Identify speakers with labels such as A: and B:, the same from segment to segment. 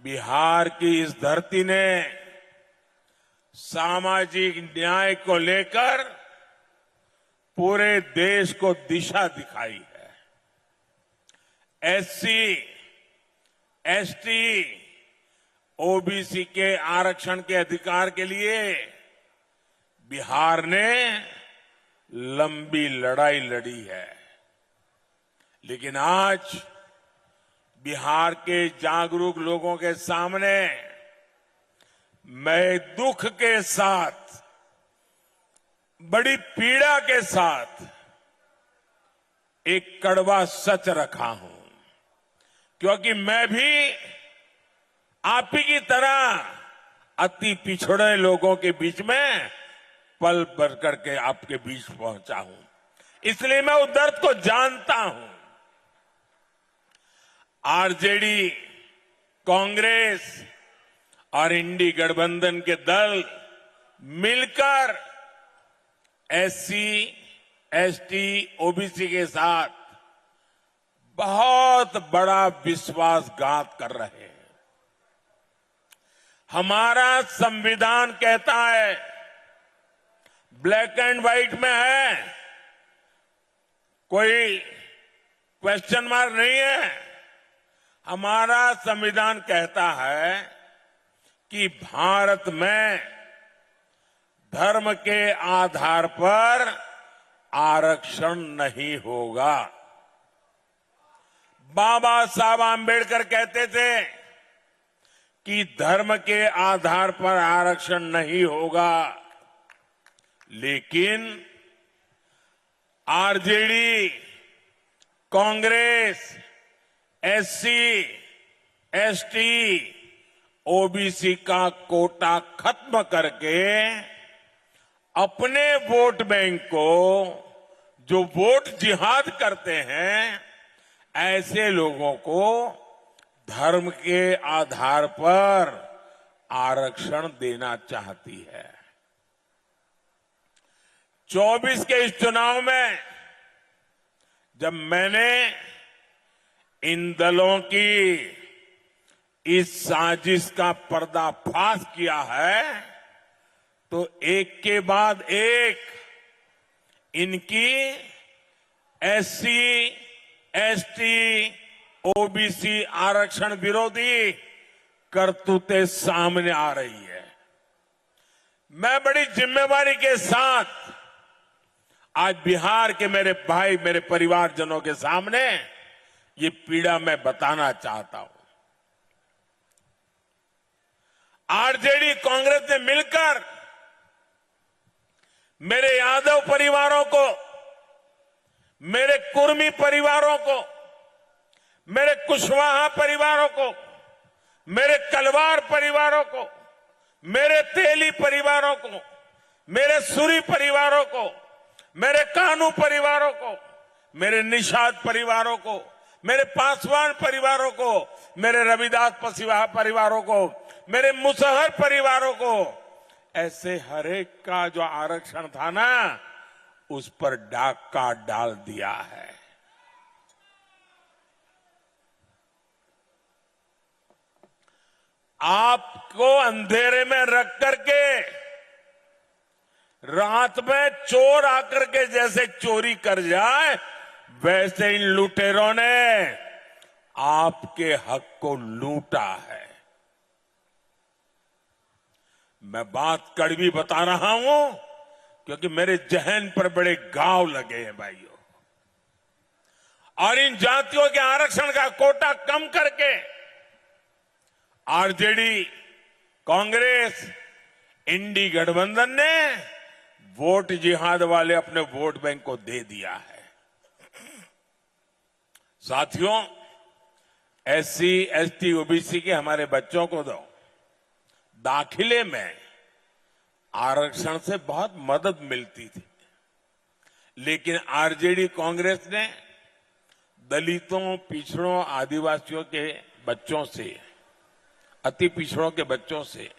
A: बिहार की इस धरती ने सामाजिक न्याय को लेकर पूरे देश को दिशा दिखाई है। एससी, एसटी, ओबीसी के आरक्षण के अधिकार के लिए बिहार ने लंबी लड़ाई लड़ी है, लेकिन आज बिहार के जागरूक लोगों के सामने मैं दुख के साथ, बड़ी पीड़ा के साथ एक कड़वा सच रखा हूं, क्योंकि मैं भी आप ही की तरह अति पिछड़े लोगों के बीच में पल भर करके आपके बीच पहुंचा हूं, इसलिए मैं उस दर्द को जानता हूं। आरजेडी, कांग्रेस और इंडी गठबंधन के दल मिलकर एससी, एसटी, ओबीसी के साथ बहुत बड़ा विश्वासघात कर रहे हैं। हमारा संविधान कहता है, ब्लैक एंड व्हाइट में है, कोई क्वेश्चन मार्क नहीं है। हमारा संविधान कहता है कि भारत में धर्म के आधार पर आरक्षण नहीं होगा। बाबा साहब आंबेडकर कहते थे कि धर्म के आधार पर आरक्षण नहीं होगा, लेकिन RJD, Congress, SC, ST, OBC का कोटा खत्म करके अपने वोट बैंक को, जो वोट जिहाद करते हैं, ऐसे लोगों को धर्म के आधार पर आरक्षण देना चाहती है। 24 के इस चुनाव में जब मैंने इन दलों की इस साजिश का पर्दाफाश किया है, तो एक के बाद एक इनकी एससी, एसटी, ओबीसी आरक्षण विरोधी करतूतें सामने आ रही है। मैं बड़ी जिम्मेवारी के साथ आज बिहार के मेरे भाई, मेरे परिवारजनों के सामने ये पीड़ा मैं बताना चाहता हूं। आरजेडी, कांग्रेस ने मिलकर मेरे यादव परिवारों को, मेरे कुर्मी परिवारों को, मेरे कुशवाहा परिवारों को, मेरे कलवार परिवारों को, मेरे तेली परिवारों को, मेरे सूरी परिवारों को, मेरे कानू परिवारों को, मेरे निषाद परिवारों को, मेरे पासवान परिवारों को, मेरे रविदास पसीवाहा परिवारों को, मेरे मुसहर परिवारों को, ऐसे हरेक का जो आरक्षण था ना, उस पर डाका डाल दिया है। आपको अंधेरे में रख करके रात में चोर आकर के जैसे चोरी कर जाए, वैसे इन लुटेरों ने आपके हक को लूटा है। मैं बात कड़वी बता रहा हूं, क्योंकि मेरे जहन पर बड़े घाव लगे हैं भाइयों। और इन जातियों के आरक्षण का कोटा कम करके आरजेडी, कांग्रेस, इंडी गठबंधन ने वोट जिहाद वाले अपने वोट बैंक को दे दिया है। साथियों, एससी, एसटी, ओबीसी के हमारे बच्चों को दो दाखिले में आरक्षण से बहुत मदद मिलती थी, लेकिन आरजेडी, कांग्रेस ने दलितों, पिछड़ों, आदिवासियों के बच्चों से, अति पिछड़ों के बच्चों से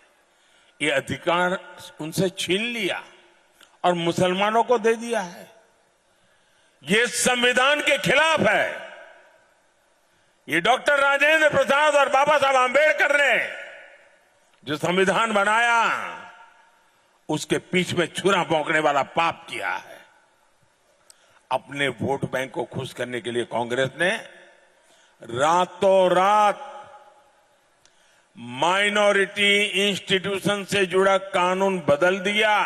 A: ये अधिकार उनसे छीन लिया और मुसलमानों को दे दिया है। ये संविधान के खिलाफ है। ये डॉक्टर राजेंद्र प्रसाद और बाबा साहब आंबेडकर ने जो संविधान बनाया, उसके पीछ में छुरा भोंकने वाला पाप किया है। अपने वोट बैंक को खुश करने के लिए कांग्रेस ने रातों रात माइनॉरिटी इंस्टीट्यूशन से जुड़ा कानून बदल दिया।